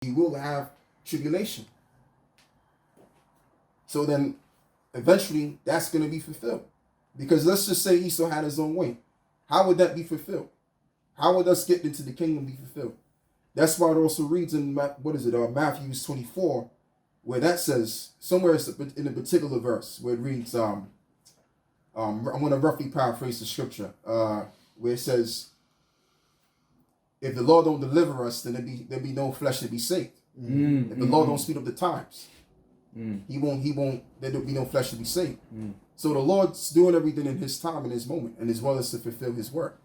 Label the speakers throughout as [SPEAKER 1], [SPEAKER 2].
[SPEAKER 1] he will have tribulation. So then, eventually, that's going to be fulfilled. Because let's just say Esau had his own way. How would that be fulfilled? How would us get into the kingdom be fulfilled? That's why it also reads in, Matthew 24, where that says, somewhere in a particular verse, where it reads, I'm going to roughly paraphrase the scripture, where it says, if the Lord don't deliver us, then there'll be no flesh to be saved. If the Lord don't speed up the times, he won't, there'll be no flesh to be saved. So the Lord's doing everything in his time and his moment, and as well as to fulfill his work,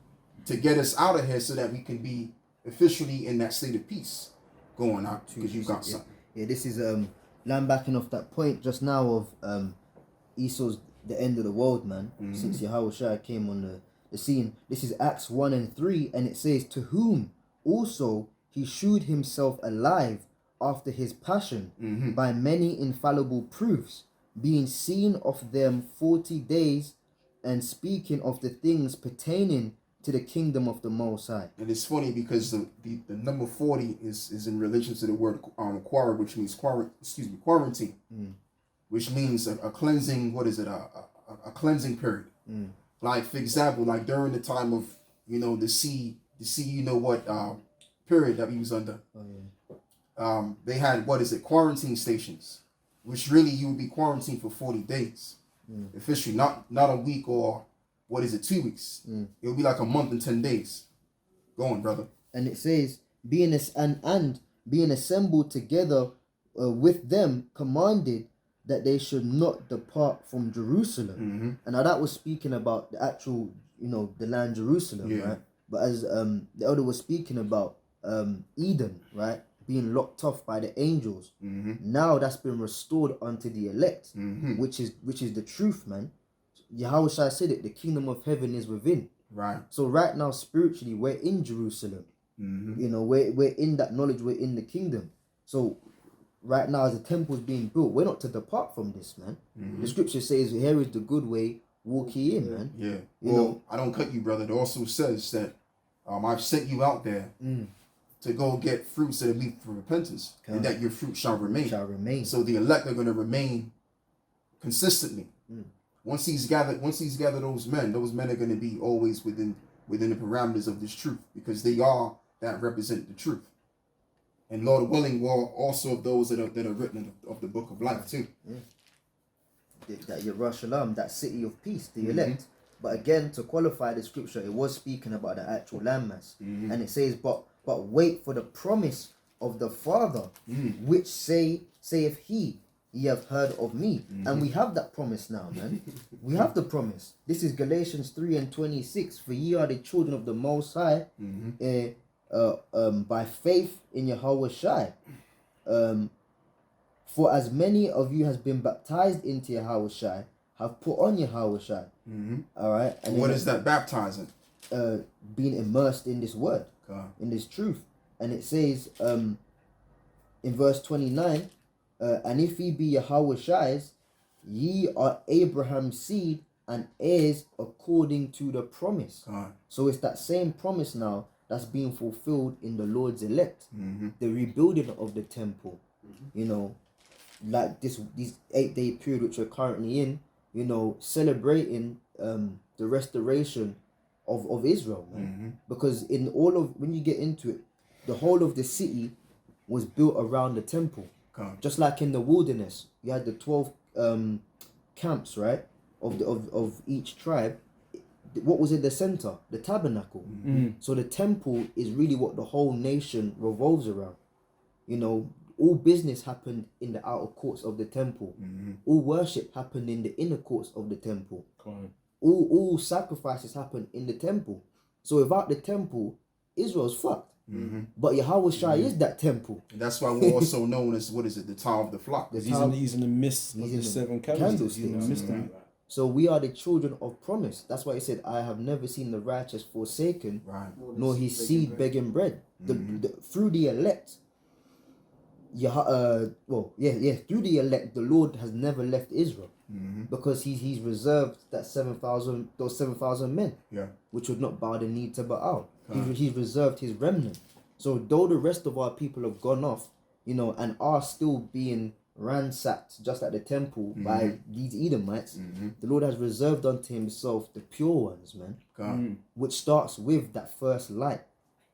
[SPEAKER 1] to get us out of here so that we can be officially in that state of peace going out, because you got something.
[SPEAKER 2] Yeah, this is backing off that point just now of Esau's the end of the world, man. Since Yahushua came on the scene. This is Acts 1 and 3, and it says, to whom also he shewed himself alive after his passion by many infallible proofs, being seen of them 40 days, and speaking of the things pertaining to the kingdom of the Most High.
[SPEAKER 1] And it's funny because the number 40 is in relation to the word quarter, which means quarantine, which means a cleansing. What is it? A cleansing period. Like, for example, like during the time of the sea, period that we was under. They had quarantine stations, which really you would be quarantined for 40 days, officially, not a week or 2 weeks. It would be like a month and 10 days. Go on, brother.
[SPEAKER 2] And it says, being assembled together with them, commanded that they should not depart from Jerusalem. And now that was speaking about the actual, the land Jerusalem, right? But as the elder was speaking about Eden, right, being locked off by the angels, now that's been restored unto the elect, which is the truth, man. Yahushua said it, the kingdom of heaven is within.
[SPEAKER 1] Right.
[SPEAKER 2] So right now, spiritually, we're in Jerusalem. We're in that knowledge, we're in the kingdom. So right now, as the temple is being built, we're not to depart from this, man. The scripture says, here is the good way, walk ye in, man.
[SPEAKER 1] Yeah. Well, I don't cut you, brother. It also says that I've sent you out there to go get fruits that are meet for repentance, and that your fruit shall remain. So the elect are going to remain consistently. Once he's gathered those men are going to be always within the parameters of this truth, because they are that represent the truth. And Lord willing, will also of those that are written of the book of life too.
[SPEAKER 2] That Yerushalayim, that city of peace, the elect. But again, to qualify the scripture, it was speaking about the actual landmass. And it says, but wait for the promise of the Father, which saith he, ye have heard of me. And we have that promise now, man. We have the promise. This is Galatians 3 and 26. For ye are the children of the Most High, by faith in Yahushua. For as many of you has been baptized into Yahushua, have put on Yahushua. All right. And
[SPEAKER 1] what is that baptizing?
[SPEAKER 2] Being immersed in this word, in this truth. And it says in verse 29, and if ye be Yahushua's, ye are Abraham's seed and heirs according to the promise. So it's that same promise now that's being fulfilled in the Lord's elect. The rebuilding of the temple, like this 8-day period which we're currently in, celebrating the restoration of Israel, man. Because when you get into it, the whole of the city was built around the temple. Just like in the wilderness, you had the 12 camps, right, of each tribe. What was in the center? The tabernacle. So the temple is really what the whole nation revolves around. All business happened in the outer courts of the temple. All worship happened in the inner courts of the temple. All sacrifices happened in the temple. So without the temple, Israel's fucked. But Yahushua is that temple.
[SPEAKER 1] And that's why we're also known as, the Tower of the Flock.
[SPEAKER 3] He's in the midst of the 7 candlesticks. He's in the midst of that.
[SPEAKER 2] So we are the children of promise. That's why he said, I have never seen the righteous forsaken, nor his seed begging bread. Through the elect, through the elect, the Lord has never left Israel. Because he's reserved those 7,000 men, which would not bow the knee to Baal. He's reserved his remnant. So though the rest of our people have gone off, you know, and are still being ransacked just like the temple by these Edomites, the Lord has reserved unto himself the pure ones, man. Which starts with that first light,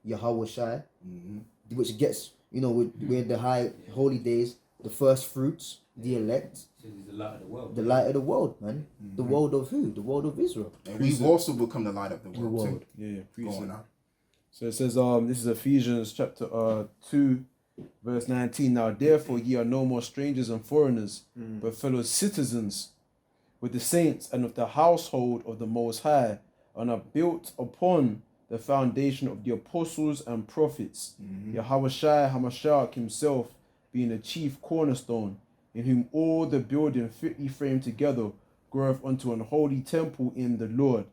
[SPEAKER 2] Yahweh Shai, which gets, you know, with the high holy days, the first fruits, the elect.
[SPEAKER 4] He's the light of the world.
[SPEAKER 2] The light of the world, man. The world of who? The world of Israel.
[SPEAKER 1] And we've also become the light of the world, too.
[SPEAKER 3] Yeah,
[SPEAKER 1] Going on.
[SPEAKER 3] So it says, this is Ephesians chapter 2, verse 19. Now therefore ye are no more strangers and foreigners, but fellow citizens with the saints and of the household of the Most High, and are built upon the foundation of the apostles and prophets, Yahweh Shai Hamashiach himself being the chief cornerstone, in whom all the building fitly framed together groweth unto an holy temple in the Lord,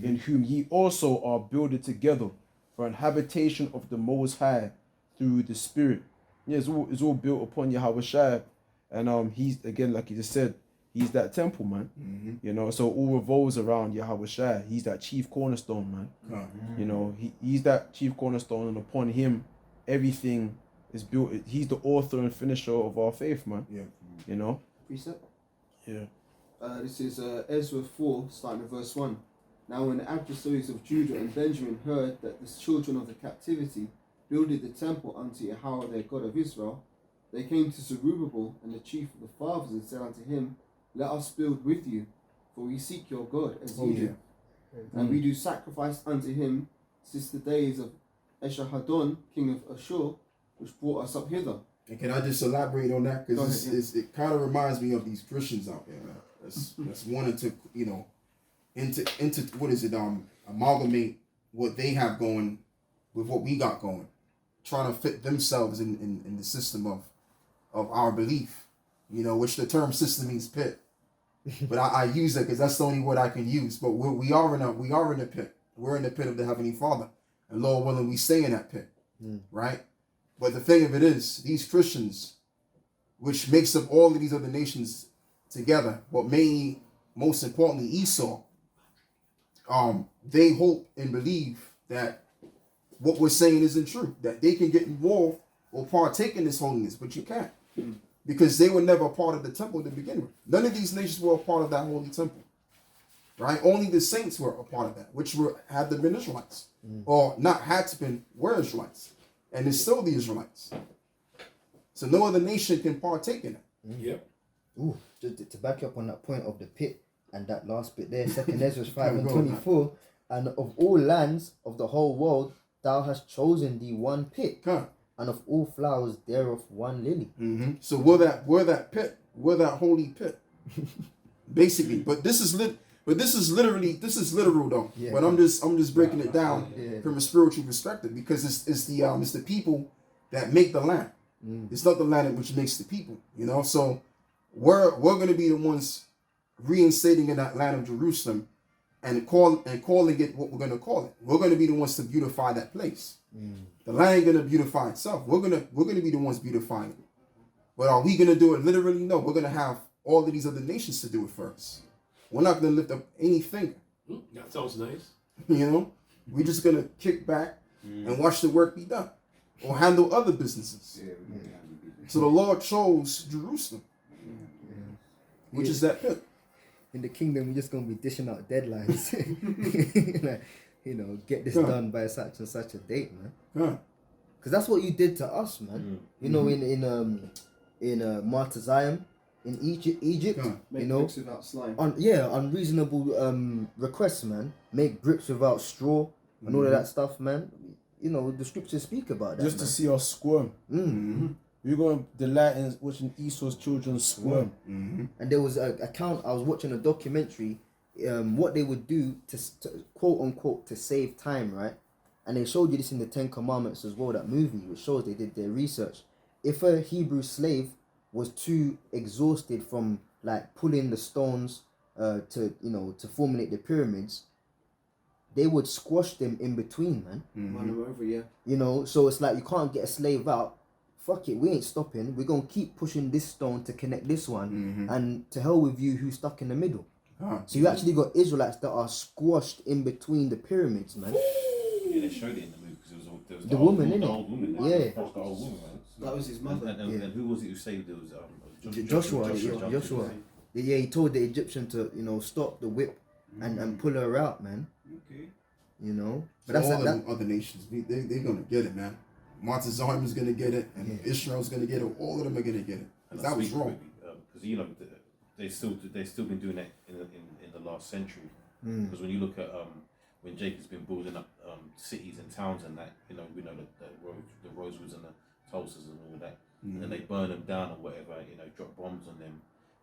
[SPEAKER 3] in whom ye also are builded together for an habitation of the Most High through the Spirit. Yeah, it's all built upon Yahweh Shai, and he's, again, like you just said, he's that temple, man. You know, so all revolves around Yahweh Shai. He's that chief cornerstone, man. You know, he's that chief cornerstone, and upon him, everything is built. He's the author and finisher of our faith, man.
[SPEAKER 1] Yeah.
[SPEAKER 3] You know?
[SPEAKER 5] Precept?
[SPEAKER 3] Yeah.
[SPEAKER 5] This is Ezra 4, starting at verse 1. Now when the adversaries of Judah and Benjamin heard that the children of the captivity builded the temple unto Yahweh their God of Israel, they came to Zerubbabel and the chief of the fathers and said unto him, Let us build with you, for we seek your God as ye do. And we do sacrifice unto him since the days of Esarhaddon, king of Ashur, which brought us up hither.
[SPEAKER 1] And can I just elaborate on that? Because it kind of reminds me of these Christians out there, man. That's wanting to, you know, into what is it? Amalgamate what they have going with what we got going, trying to fit themselves in the system of our belief, you know, which the term system means pit. But I use it because that's the only word I can use. But we are in a pit. We're in the pit of the Heavenly Father, and Lord willing, we stay in that pit, right? But the thing of it is, these Christians, which makes up all of these other nations together, but mainly, most importantly, Esau, they hope and believe that what we're saying isn't true, that they can get involved or partake in this holiness, but you can't. Because they were never a part of the temple to begin with. None of these nations were a part of that holy temple. Right? Only the saints were a part of that, which had to been Israelites. Or not had to been, were Israelites. And it's still the Israelites. So no other nation can partake in it.
[SPEAKER 4] Yep.
[SPEAKER 2] Ooh, just to back up on that point of the pit and that last bit there, 2 Ezra 5 and 24, and of all lands of the whole world, thou hast chosen thee one pit. And of all flowers thereof one lily.
[SPEAKER 1] So we're that pit, we're that holy pit, basically. But this is literal though.
[SPEAKER 2] Yeah.
[SPEAKER 1] But I'm just breaking it down from a spiritual perspective, because it's the people that make the land. It's not the land which makes the people. You know, so we're going to be the ones reinstating in that land of Jerusalem, and calling it what we're going to call it. We're going to be the ones to beautify that place. The land ain't gonna beautify itself. We're gonna be the ones beautifying it. But are we gonna do it literally? No. We're gonna have all of these other nations to do it first. We're not gonna lift up any finger.
[SPEAKER 4] That sounds nice.
[SPEAKER 1] You know, we're just gonna kick back and watch the work be done, or handle other businesses. So the Lord chose Jerusalem, which is that pit.
[SPEAKER 2] In the kingdom, we're just gonna be dishing out deadlines. Like, you know, get this done by such and such a date, man. Because that's what you did to us, man. You know, in Martyr Zion, in Egypt, you know,
[SPEAKER 5] bricks without slime.
[SPEAKER 2] Unreasonable requests, man. Make bricks without straw and all of that stuff, man. You know, the scriptures speak about that.
[SPEAKER 3] Just to see us squirm. We're going to delight in watching Esau's children squirm.
[SPEAKER 2] And there was an account, I was watching a documentary, what they would do to quote unquote to save time, right? And they showed you this in the 10 Commandments as well, that movie, which shows they did their research. If a Hebrew slave was too exhausted from like pulling the stones to formulate the pyramids, they would squash them in between, man.
[SPEAKER 5] Run them over, yeah.
[SPEAKER 2] You know, so it's like you can't get a slave out. Fuck it, we ain't stopping. We're gonna keep pushing this stone to connect this one, and to hell with you who's stuck in the middle. So you actually got Israelites that are squashed in between the pyramids, man.
[SPEAKER 4] Yeah, they showed it in the movie because there was
[SPEAKER 2] the woman, innit?
[SPEAKER 4] The old woman.
[SPEAKER 2] Yeah.
[SPEAKER 4] The old woman, man.
[SPEAKER 5] That was his mother.
[SPEAKER 6] And who was it who saved it? Was
[SPEAKER 2] Joshua. Yeah, he told the Egyptian to, stop the whip and pull her out, man.
[SPEAKER 4] Okay.
[SPEAKER 2] But
[SPEAKER 1] So all the other nations, they're gonna get it, man. Montezuma is gonna get it, and Israel's gonna get it. All of them are gonna get it. That was wrong.
[SPEAKER 6] Because they still been doing that in the last century. Because when you look at when Jacob's been building up cities and towns and that, we know the Rosewoods and the Tulsas and all that, and then they burn them down or whatever, drop bombs on them,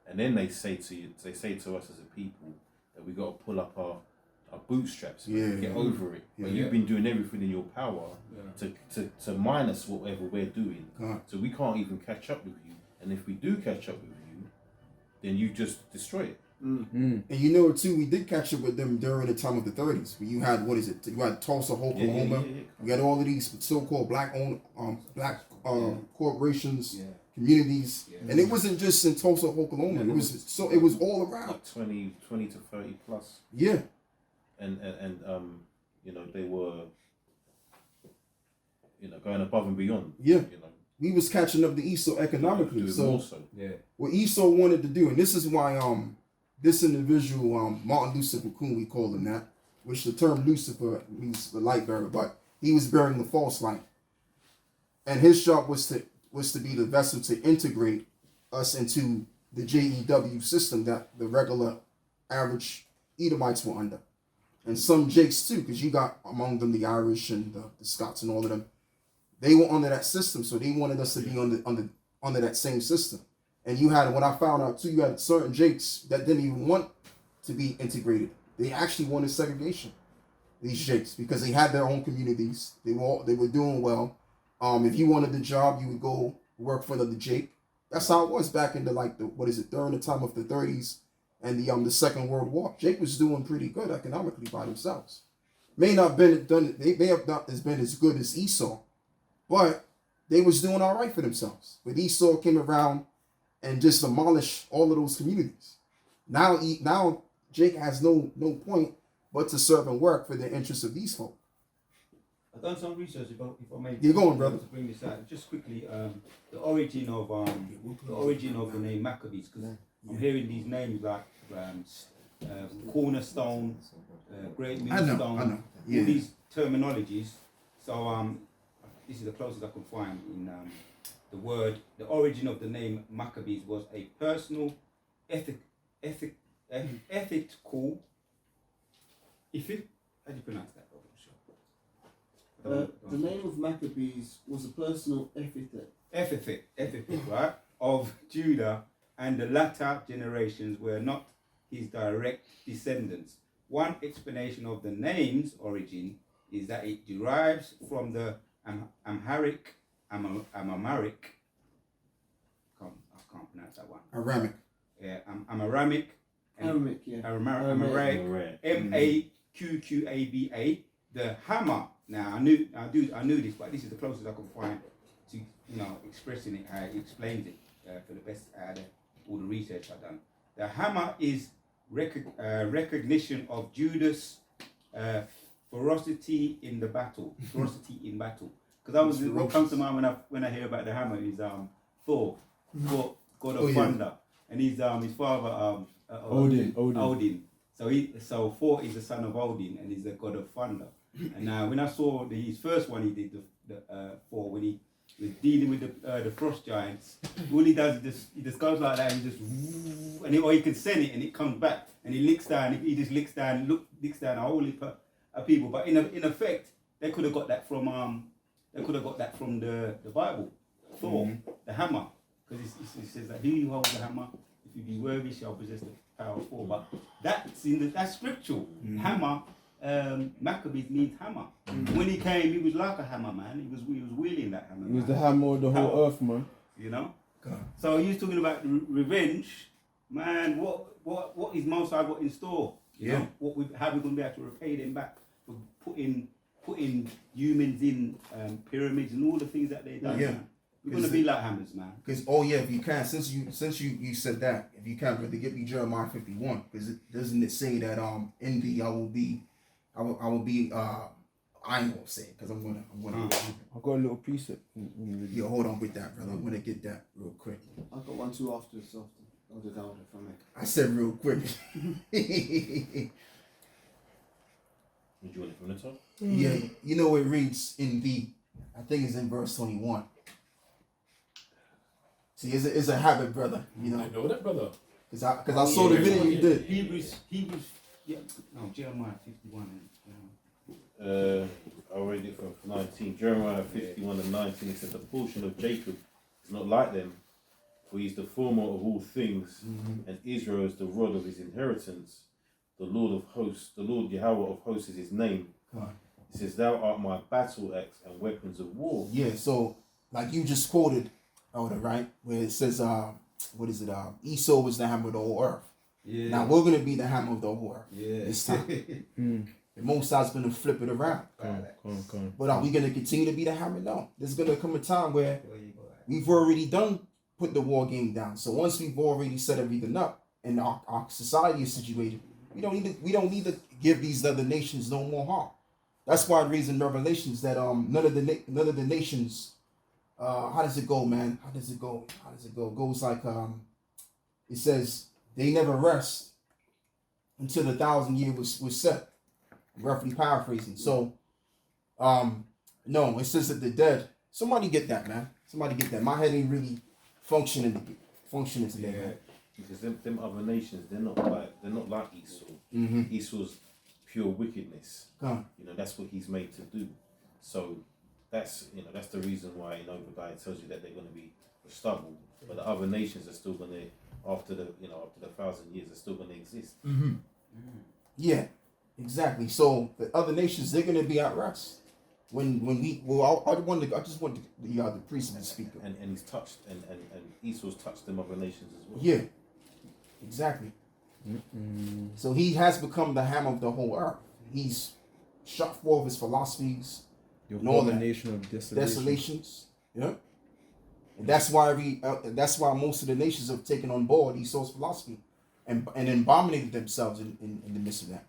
[SPEAKER 6] and then they say to us as a people that we got to pull up our bootstraps, get over it. But you've been doing everything in your power to minus whatever we're doing, so we can't even catch up with you. And if we do catch up with you, then you just destroy it.
[SPEAKER 1] And too, we did catch up with them during the time of the 30s. When you had you had Tulsa, Oklahoma. You had all of these so-called black corporations, communities, and it wasn't just in Tulsa, Oklahoma. It was all around.
[SPEAKER 6] Like 20 to 30 plus.
[SPEAKER 1] Yeah.
[SPEAKER 6] And they were going above and beyond.
[SPEAKER 1] Yeah. We was catching up to Esau economically. So
[SPEAKER 4] yeah.
[SPEAKER 1] What Esau wanted to do, and this is why this individual, Martin Lucifer Kun, we call him that, which the term Lucifer means the light bearer, but he was bearing the false light. And his job was to be the vessel to integrate us into the JEW system that the regular average Edomites were under. And some Jakes too, because you got among them the Irish and the Scots and all of them. They were under that system, so they wanted us to be under that same system. And you had, when I found out too, you had certain Jakes that didn't even want to be integrated. They actually wanted segregation, these Jakes, because they had their own communities. They were doing well. If you wanted the job, you would go work for the Jake. That's how it was back in during the time of the 30s and the Second World War. Jake was doing pretty good economically by themselves. They may have not been as good as Esau, but they was doing all right for themselves. But Esau came around and just demolished all of those communities. Now Jake has no point but to serve and work for the interests of these folk.
[SPEAKER 7] I've done some research, if I may.
[SPEAKER 1] You're going, brother.
[SPEAKER 7] To bring this out, just quickly, the origin of the name Maccabees, because I'm hearing these names like Cornerstone, Great Millstone,
[SPEAKER 1] I know. Yeah.
[SPEAKER 7] All these terminologies. So this is the closest I could find in the word. The origin of the name Maccabees was a personal, ethical. How do you pronounce that?
[SPEAKER 5] The name of Maccabees was a personal epithet,
[SPEAKER 7] right, of Judah, and the latter generations were not his direct descendants. One explanation of the name's origin is that it derives from the Amharic. I can't pronounce that one.
[SPEAKER 1] Aramic.
[SPEAKER 7] Yeah, Aramaic.
[SPEAKER 5] Aramaic, yeah.
[SPEAKER 7] Aramaic. Maqaba. The hammer. Now I knew this, but this is the closest I could find to expressing it how he explains it for the best out of all the research I've done. The hammer is recognition of Judah's ferocity in battle. Because what comes to mind when I hear about the hammer is Thor, God of thunder, and his father Odin. So Thor is the son of Odin and he's the god of thunder. And when I saw his first one, he did Thor when he was dealing with the frost giants. All he does is he just goes like that and or he can send it and it comes back and he licks down a whole heap of people. But in effect, they could have got that from the Bible. Thor, the hammer, because it says that he who holds the hammer, if you be worthy, shall possess the power of Thor. But that's scriptural. Hammer. Maccabees means hammer. When he came, he was like a hammer, man. He was wielding that hammer.
[SPEAKER 3] He was the hammer of the whole earth, man.
[SPEAKER 1] God.
[SPEAKER 7] So he was talking about revenge, man. What is Most High got in store? You know, how we gonna be able to repay them back for putting humans in pyramids and all the things that they done.
[SPEAKER 1] Yeah.
[SPEAKER 7] Man. We're gonna be like hammers, man.
[SPEAKER 1] Because if you can, since you said that, if you can, really give me Jeremiah 51, because doesn't it say that in thee I will be I ain't gonna say it because I'm gonna.
[SPEAKER 3] I got a little precept.
[SPEAKER 1] Yo, hold on with that, brother. I'm gonna get that real quick.
[SPEAKER 5] I got one too after so I'll do down if I make.
[SPEAKER 1] I said real quick.
[SPEAKER 6] Would you want it from the top?
[SPEAKER 1] Yeah, you know it reads in I think it's in verse 21. See, it's a habit, brother. You know,
[SPEAKER 4] I know that, brother.
[SPEAKER 1] because I saw the video you did.
[SPEAKER 7] Hebrews, yeah, no, Jeremiah 51.
[SPEAKER 6] I'll read it from 19. Jeremiah 51 and 19. It says, the portion of Jacob is not like them, for he is the former of all things, and Israel is the rod of his inheritance. The Lord of hosts, the Lord Yahweh of hosts is his name. It says, thou art my battle axe and weapons of war.
[SPEAKER 1] Yeah, so like you just quoted, Elder, right? Where it says, what is it? Esau was the hammer of the whole earth.
[SPEAKER 7] Yeah.
[SPEAKER 1] Now we're gonna be the hammer of the whole earth.
[SPEAKER 7] Yeah.
[SPEAKER 1] This time. The Most High's gonna flip it around.
[SPEAKER 3] Come on.
[SPEAKER 1] But are we gonna continue to be the hammer? No. There's gonna come a time where we've already put the war game down. So once we've already set everything up and our society is situated, we don't need to give these other nations no more harm. That's why it reads in Revelations that none of the nations, how does it go, man? How does it go? It goes like it says they never rest until the 1,000 year was set. Roughly paraphrasing. So no, it says that the dead. Somebody get that, man. Somebody get that. My head ain't really functioning today, man.
[SPEAKER 6] Because them other nations, they're not like Esau. Esau's pure wickedness. You know, that's what he's made to do. So that's the reason why in Obadiah tells you that they're going to be the stubble. But the other nations are still going to, after the 1,000 years, are still going to exist.
[SPEAKER 1] Yeah, exactly. So the other nations, they're going to be at rest. I just want the priest to speak.
[SPEAKER 6] And he's touched, and Esau's touched them other nations as well.
[SPEAKER 1] Yeah, exactly. So he has become the hammer of the whole earth. He's shot forth his philosophies,
[SPEAKER 3] The
[SPEAKER 1] all that.
[SPEAKER 3] abomination of
[SPEAKER 1] desolations. Yeah, and that's why most of the nations have taken on board Esau's philosophy, and abominated themselves in the midst of that.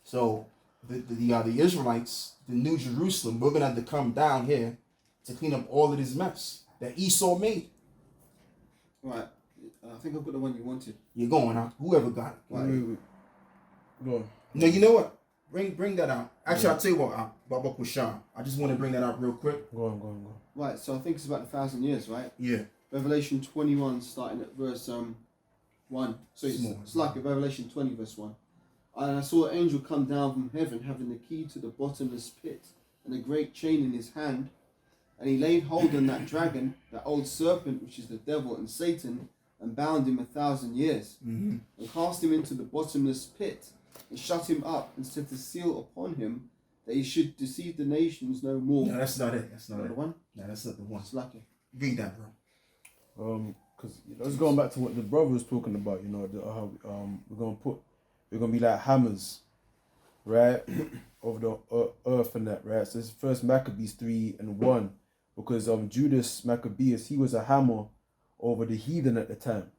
[SPEAKER 1] So the Israelites, the New Jerusalem, we're gonna have to come down here to clean up all of this mess that Esau made.
[SPEAKER 5] Right. I think I've got the one you wanted.
[SPEAKER 1] You're going out. Whoever got it.
[SPEAKER 3] Wait. Go on.
[SPEAKER 1] No, you know what? Bring that out. Actually, I'll tell you what, Baba Kushan. I just want to bring that out real quick.
[SPEAKER 3] Go on.
[SPEAKER 5] Right, so I think it's about 1,000 years, right?
[SPEAKER 1] Yeah.
[SPEAKER 5] Revelation 21, starting at verse 1. So it's like a Revelation 20, verse 1. And I saw an angel come down from heaven, having the key to the bottomless pit, and a great chain in his hand. And he laid hold on that dragon, that old serpent, which is the devil and Satan, and bound him 1,000 years, and cast him into the bottomless pit, and shut him up, and set a seal upon him, that he should deceive the nations no more.
[SPEAKER 1] No, that's not it. That's not
[SPEAKER 5] the
[SPEAKER 1] it.
[SPEAKER 5] one.
[SPEAKER 1] No, that's not the one.
[SPEAKER 5] It's lucky.
[SPEAKER 1] Read that, bro.
[SPEAKER 3] Because let's going back to what the brother was talking about. You know, we're gonna be like hammers, right, over the earth and that, right. So it's First Maccabees 3:1, because Judas Maccabeus, he was a hammer over the heathen at the time.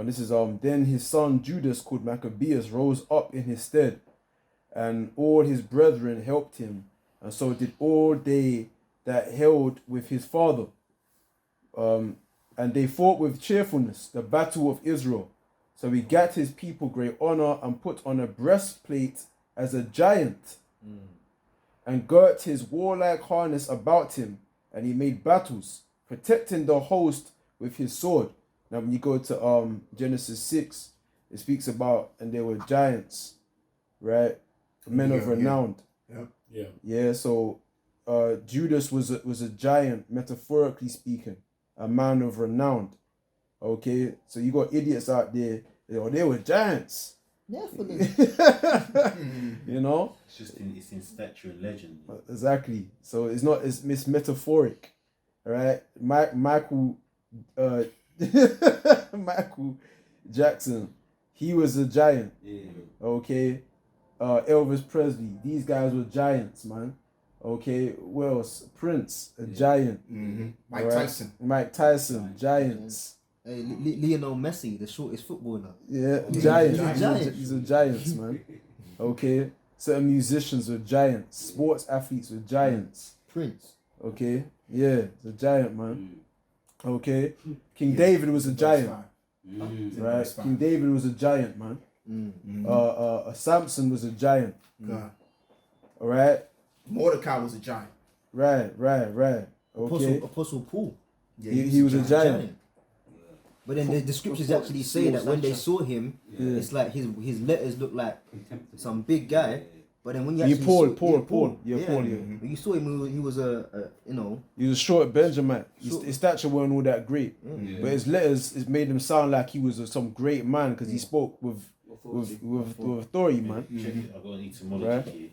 [SPEAKER 3] This is then his son Judas, called Maccabeus, rose up in his stead, and all his brethren helped him, and so did all they that held with his father. And they fought with cheerfulness the battle of Israel. So he gat his people great honor, and put on a breastplate as a giant, and girt his warlike harness about him, and he made battles, protecting the host with his sword. Now when you go to Genesis 6, it speaks about, and there were giants, right? Men of renown. Yeah. So Judas was a giant, metaphorically speaking, a man of renown. Okay, so you got idiots out there. They were giants.
[SPEAKER 2] Definitely.
[SPEAKER 3] You know,
[SPEAKER 6] it's in stature and legend.
[SPEAKER 3] Exactly. So it's metaphoric, right? Michael Jackson, he was a giant.
[SPEAKER 7] Yeah.
[SPEAKER 3] Okay. Elvis Presley, these guys were giants, man. Okay. Well, Prince, a giant. Mike Tyson, giants.
[SPEAKER 2] Hey, Lionel Messi, the shortest footballer.
[SPEAKER 3] Yeah, giant.
[SPEAKER 2] He's a giant.
[SPEAKER 3] He's a giant, man. Okay. Certain musicians were giants. Sports athletes were giants.
[SPEAKER 2] Prince.
[SPEAKER 3] Okay, yeah, it's a giant, man. Okay, King
[SPEAKER 1] Yeah,
[SPEAKER 3] David was a
[SPEAKER 1] verse
[SPEAKER 3] giant,
[SPEAKER 1] 5.
[SPEAKER 3] right?
[SPEAKER 1] Verse 5.
[SPEAKER 3] King David was a giant, man. Samson was a giant.
[SPEAKER 1] God.
[SPEAKER 3] All right,
[SPEAKER 1] Mordecai was a giant.
[SPEAKER 3] right. Okay,
[SPEAKER 2] Apostle Paul.
[SPEAKER 1] Yeah,
[SPEAKER 3] he was a giant.
[SPEAKER 2] But then the scriptures actually say that when they saw him,
[SPEAKER 3] Yeah.
[SPEAKER 2] it's like his letters look like some big guy. But then when you
[SPEAKER 3] Yeah,
[SPEAKER 2] actually
[SPEAKER 3] Paul.
[SPEAKER 2] saw,
[SPEAKER 3] Paul. Yeah, Paul. Yeah.
[SPEAKER 2] When you saw him, he was a you know.
[SPEAKER 3] He was a short Benjamin.
[SPEAKER 2] Short.
[SPEAKER 3] His stature weren't all that great,
[SPEAKER 6] Yeah.
[SPEAKER 3] but his letters it made him sound like he was some great man because he spoke with authority, man.
[SPEAKER 6] Check it. I've got an etymology
[SPEAKER 3] Right.
[SPEAKER 6] here.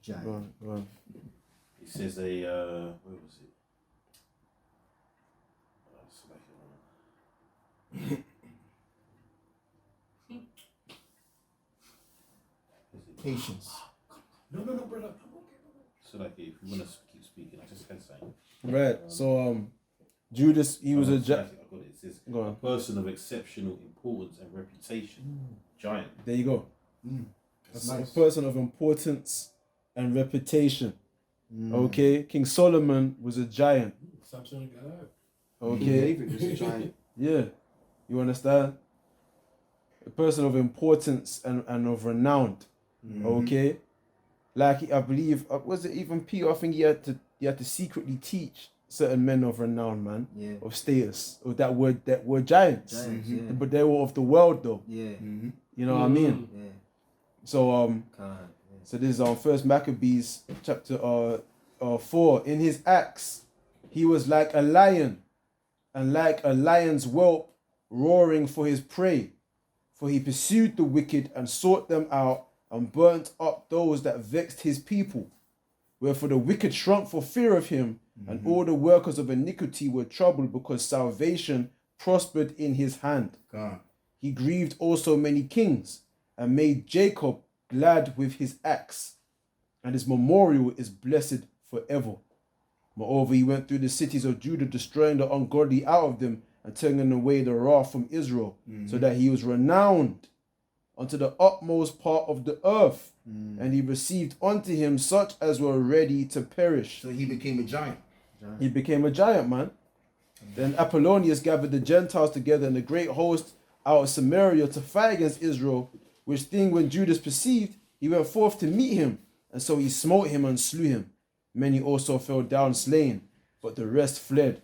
[SPEAKER 2] Giant.
[SPEAKER 3] Go on.
[SPEAKER 6] It says where was it?
[SPEAKER 1] Patience.
[SPEAKER 4] No, brother. I'm okay.
[SPEAKER 6] So like if you want to keep speaking, I just had something.
[SPEAKER 3] Right. So Judas, he was a
[SPEAKER 6] I
[SPEAKER 3] giant.
[SPEAKER 6] got it. It says
[SPEAKER 3] Go
[SPEAKER 6] a
[SPEAKER 3] on.
[SPEAKER 6] person of exceptional importance and reputation. Giant.
[SPEAKER 3] There you go.
[SPEAKER 1] That's
[SPEAKER 3] A
[SPEAKER 1] nice.
[SPEAKER 3] person of importance and reputation. Okay. King Solomon was a giant.
[SPEAKER 4] Samson got out.
[SPEAKER 3] Okay.
[SPEAKER 5] David was a giant.
[SPEAKER 3] Yeah. You understand? A person of importance and of renown. Okay. Like I believe, was it even Peter? I think he had to secretly teach certain men of renown, man,
[SPEAKER 2] Yeah.
[SPEAKER 3] of status, or that were giants.
[SPEAKER 2] Giants, yeah.
[SPEAKER 3] But they were of the world, though.
[SPEAKER 2] Yeah.
[SPEAKER 3] You know what I mean?
[SPEAKER 2] Yeah.
[SPEAKER 3] So
[SPEAKER 2] God.
[SPEAKER 3] so this is on First Maccabees chapter 4. In his acts, he was like a lion, and like a lion's whelp, roaring for his prey. For he pursued the wicked and sought them out, and burnt up those that vexed his people. Wherefore the wicked shrunk for fear of him, and all the workers of iniquity were troubled, because salvation prospered in his hand.
[SPEAKER 1] God.
[SPEAKER 3] He grieved also many kings, and made Jacob glad with his acts, and his memorial is blessed forever. Moreover, he went through the cities of Judah, destroying the ungodly out of them, and turning away the wrath from Israel, so that he was renowned unto the utmost part of the earth, and he received unto him such as were ready to perish.
[SPEAKER 1] So he became a giant.
[SPEAKER 3] He became a giant, man. Then Apollonius gathered the Gentiles together in a great host out of Samaria to fight against Israel, which thing when Judas perceived, he went forth to meet him, and so he smote him and slew him. Many also fell down slain, but the rest fled.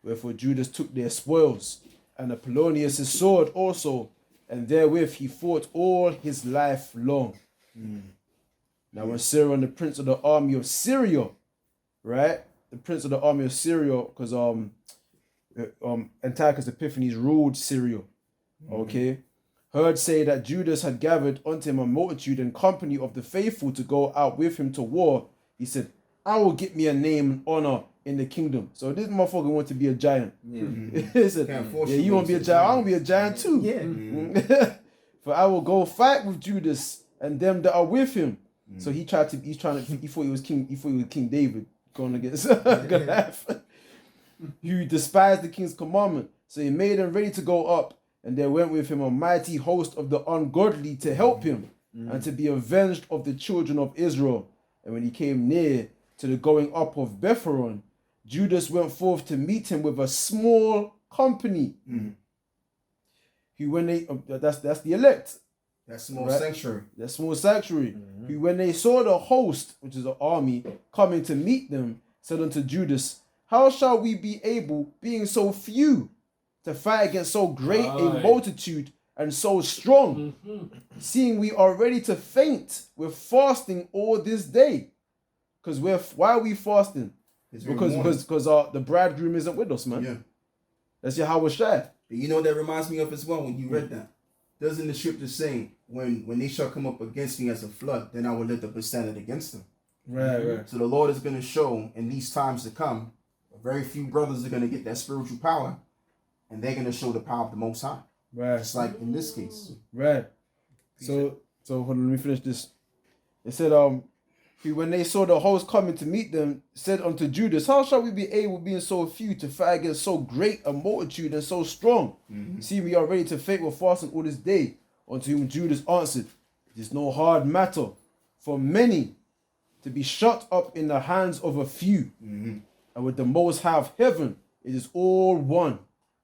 [SPEAKER 3] Wherefore Judas took their spoils, and Apollonius his sword also, and therewith he fought all his life long. Now when Cyril, the prince of the army of Syria, right? The prince of the army of Syria, because Antiochus Epiphanes ruled Syria, okay? Heard say that Judas had gathered unto him a multitude and company of the faithful to go out with him to war. He said, I will get me a name and honor in the kingdom. So this motherfucker want to be a giant. He said,
[SPEAKER 1] Can't force
[SPEAKER 3] yeah,
[SPEAKER 1] you
[SPEAKER 3] you want to be a
[SPEAKER 1] into
[SPEAKER 3] giant? I
[SPEAKER 1] giant.
[SPEAKER 3] want to be a giant too.
[SPEAKER 2] Yeah.
[SPEAKER 3] For I will go fight with Judas and them that are with him. So he thought he was King David going against Goliath, who despised the king's commandment. So he made them ready to go up, and there went with him a mighty host of the ungodly to help him, and to be avenged of the children of Israel. And when he came near to the going up of Betharon, Judas went forth to meet him with a small company. Who when they that's the elect.
[SPEAKER 1] That small
[SPEAKER 3] Right.
[SPEAKER 1] sanctuary.
[SPEAKER 3] That small sanctuary, who when they saw the host, which is an army, coming to meet them, said unto Judas, how shall we be able, being so few, to fight against so great a
[SPEAKER 4] Aye.
[SPEAKER 3] multitude and so strong, seeing we are ready to faint with fasting all this day? Because why are we fasting?
[SPEAKER 1] It's
[SPEAKER 3] Because the bridegroom isn't with us, man.
[SPEAKER 1] Yeah.
[SPEAKER 3] That's Yahweh Shai.
[SPEAKER 1] You know what that reminds me of as well when you read that? Doesn't the scripture say, when they shall come up against me as a flood, then I will lift up a standard against them?
[SPEAKER 3] Right.
[SPEAKER 1] So the Lord is going to show in these times to come, very few brothers are going to get that spiritual power, and they're going to show the power of the Most High.
[SPEAKER 3] Right.
[SPEAKER 1] Just like in this case.
[SPEAKER 3] Right. So hold on, let me finish this. It said, who when they saw the host coming to meet them, said unto Judas, how shall we be able, being so few, to fight against so great a multitude and so strong? See, we are ready to faint with fasting all this day. Unto whom Judas answered, it is no hard matter for many to be shut up in the hands of a few.
[SPEAKER 1] Mm-hmm.
[SPEAKER 3] And with the Most High of heaven, it is all one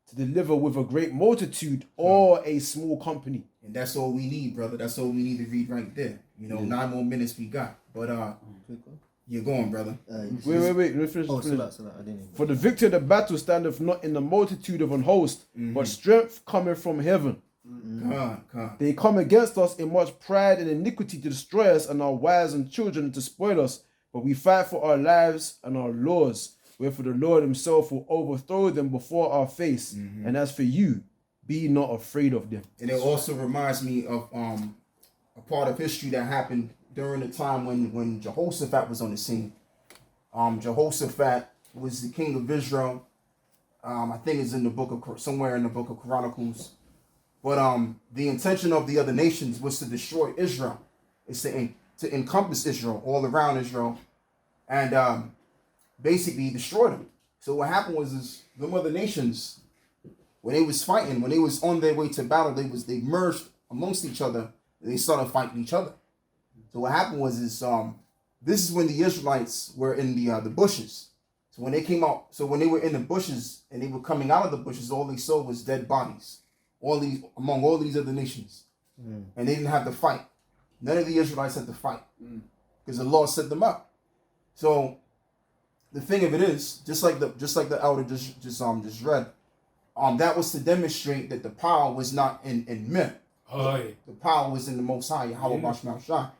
[SPEAKER 3] to deliver with a great multitude or a small company.
[SPEAKER 1] And that's all we need, brother. That's all we need to read right there. 9 more minutes we got. But you're going, brother.
[SPEAKER 3] Wait. Let me finish.
[SPEAKER 2] Oh, so that, I didn't even.
[SPEAKER 3] For the victory of the battle standeth not in the multitude of an host, but strength coming from heaven.
[SPEAKER 1] God.
[SPEAKER 3] They come against us in much pride and iniquity to destroy us and our wives and children to spoil us. But we fight for our lives and our laws. Wherefore the Lord himself will overthrow them before our face. And as for you, be not afraid of them.
[SPEAKER 1] And it also reminds me of a part of history that happened during the time when Jehoshaphat was on the scene. Jehoshaphat was the king of Israel. I think it's in the book of somewhere in the book of Chronicles. But the intention of the other nations was to destroy Israel. It's to encompass Israel, all around Israel, and basically destroy them. So what happened was the other nations, when they was fighting, when they was on their way to battle, they merged amongst each other. And they started fighting each other. So what happened was this is when the Israelites were in the bushes. So when they came out, so when they were in the bushes and they were coming out of the bushes, all they saw was dead bodies. Among all these other nations. And they didn't have to fight. None of the Israelites had to fight. Because the Lord set them up. So the thing of it is, just like the elder just read, that was to demonstrate that the power was not in men. The power was in the Most High, Yahweh Bashmal Shah.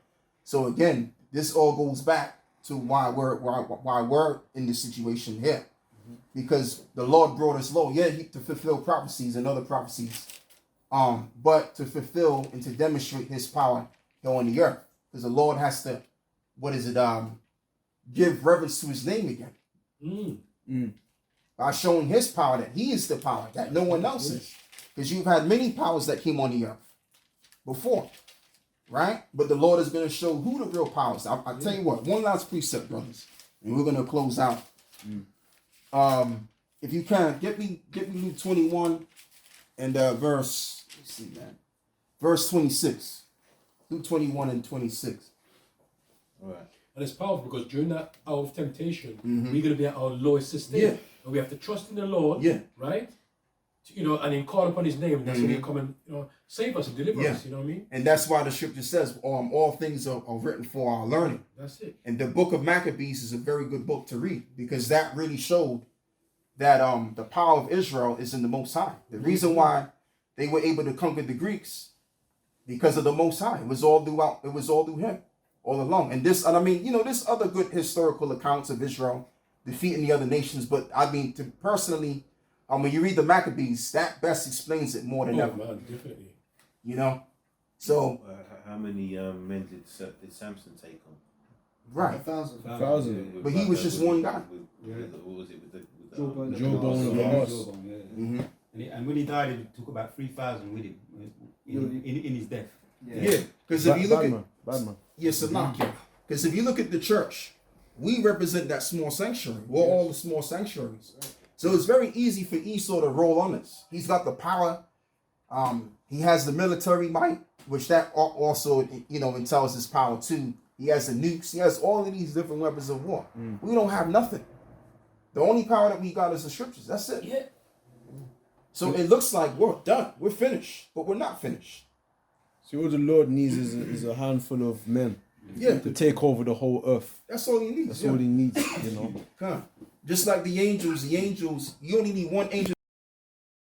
[SPEAKER 1] So again, this all goes back to why we're in this situation here. Because the Lord brought us low, to fulfill prophecies and other prophecies, but to fulfill and to demonstrate his power here on the earth. Because the Lord has to, give reverence to his name again. By showing his power, that he is the power, that no one else is. Because you've had many powers that came on the earth before, right? But the Lord is going to show who the real power is. I'll tell you what, one last precept, brothers, and we're going to close out. If you can, get me Luke 21 and verse, let's see, man, verse 26. Luke 21 and 26.
[SPEAKER 6] All right.
[SPEAKER 4] And it's powerful because during that hour of temptation, we're going to be at our lowest estate.
[SPEAKER 1] Yeah.
[SPEAKER 4] And we have to trust in the Lord, right? And then call upon his name. That's when he'll come and save us and deliver us, you know what I mean?
[SPEAKER 1] And that's why the scripture says, all things are written for our learning.
[SPEAKER 4] That's it.
[SPEAKER 1] And the book of Maccabees is a very good book to read because that really showed that the power of Israel is in the Most High. The reason why they were able to conquer the Greeks, because of the Most High. It was all through him, all along. And there's other good historical accounts of Israel defeating the other nations. But I mean, personally, when you read the Maccabees, that best explains it more than ever.
[SPEAKER 4] Man, definitely.
[SPEAKER 1] So
[SPEAKER 6] how many men did Samson take on?
[SPEAKER 1] Right,
[SPEAKER 5] 1,000.
[SPEAKER 1] but he was just one guy.
[SPEAKER 6] What was it with the
[SPEAKER 3] Jawbone of a horse.
[SPEAKER 7] And when he died, he took about 3,000 with him in his death.
[SPEAKER 1] Because if you look at
[SPEAKER 3] Batman.
[SPEAKER 1] because if you look at the church, we represent that small sanctuary. We're all the small sanctuaries. So it's very easy for Esau to roll on us. He's got the power. He has the military might, which that also entails his power too. He has the nukes. He has all of these different weapons of war. We don't have nothing. The only power that we got is the scriptures. That's it.
[SPEAKER 4] Yeah.
[SPEAKER 1] So it looks like we're done. We're finished, but we're not finished.
[SPEAKER 3] See, all the Lord needs is a handful of men to take over the whole earth.
[SPEAKER 1] That's all he needs.
[SPEAKER 3] That's all he needs,
[SPEAKER 1] Just like the angels, you only need one angel